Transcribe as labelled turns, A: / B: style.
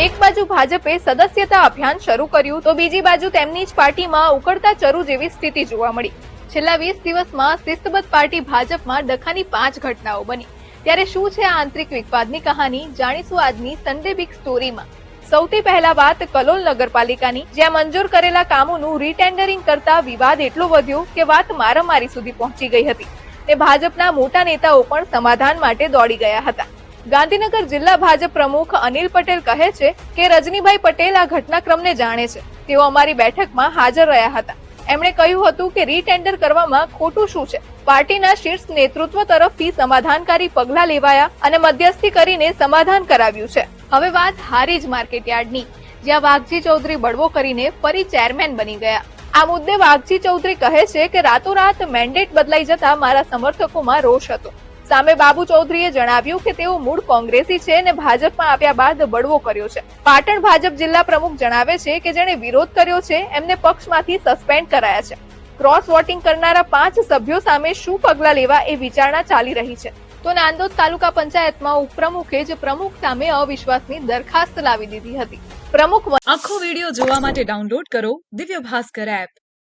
A: એક બાજુ ભાજપે સદસ્યતા અભિયાન શરૂ કર્યું તો બીજી બાજુ તેમની જ પાર્ટીમાં ઉકળતા ચરુ જેવી સ્થિતિ જોવા મળી। છેલ્લા 20 દિવસમાં શિસ્તબદ્ધ પાર્ટી ભાજપમાં ડખાની 5 ઘટનાઓ બની। ત્યારે શું છે આ આંતરિક વિવાદની કહાની, જાણીશું આજની સન્ડે બિગ સ્ટોરીમાં। સૌથી પહેલા વાત કલોલ નગરપાલિકાની, જ્યાં મંજૂર કરેલા કામોનું રીટેન્ડરિંગ કરતા વિવાદ એટલો વધ્યો કે વાત મારામારી સુધી પહોંચી ગઈ હતી તે ભાજપના મોટા નેતાઓ પણ સમાધાન માટે દોડી ગયા હતા। ગાંધીનગર જિલ્લા ભાજપ પ્રમુખ અનિલ પટેલ કહે છે કે રજનીભાઈ પટેલ આ ઘટનાક્રમને જાણે છે, તેઓ અમારી બેઠકમાં હાજર રહ્યા હતા। એમણે કહ્યું હતું કે રીટેન્ડર કરવામાં ખોટું શું છે। પાર્ટીના શીર્ષ નેતૃત્વ તરફથી સમાધાનકારી પગલાં લેવાયા અને મધ્યસ્થી કરીને સમાધાન કરાવ્યું છે। હવે વાત હારીજ માર્કેટયાર્ડની, જ્યાં વાઘજી ચૌધરી બળવો કરીને ફરી ચેરમેન બની ગયા। આ મુદ્દે વાઘજી ચૌધરી કહે છે કે રાતોરાત મેન્ડેટ બદલાઈ જતા મારા સમર્થકોમાં રોષ હતો। સામે બાબુ ચૌધરીએ જણાવ્યું કે તેઓ મૂળ કોંગ્રેસી છે અને ભાજપમાં આવ્યા બાદ બળવો કર્યો છે। પાટણ ભાજપ જિલ્લા પ્રમુખ જણાવે છે કે જેણે વિરોધ કર્યો છે એમને પક્ષમાંથી સસ્પેન્ડ કરાયા છે। ક્રોસ વોટિંગ કરનારા 5 સભ્યો સામે શું પગલાં લેવા એ વિચારણા ચાલી રહી છે। તો નાંદોદ તાલુકા પંચાયતમાં ઉપપ્રમુખે જ પ્રમુખ સામે અવિશ્વાસની દરખાસ્ત લાવી દીધી હતી। પ્રમુખ
B: આખો વિડિયો જોવા માટે ડાઉનલોડ કરો દિવ્ય ભાસ્કર એપ।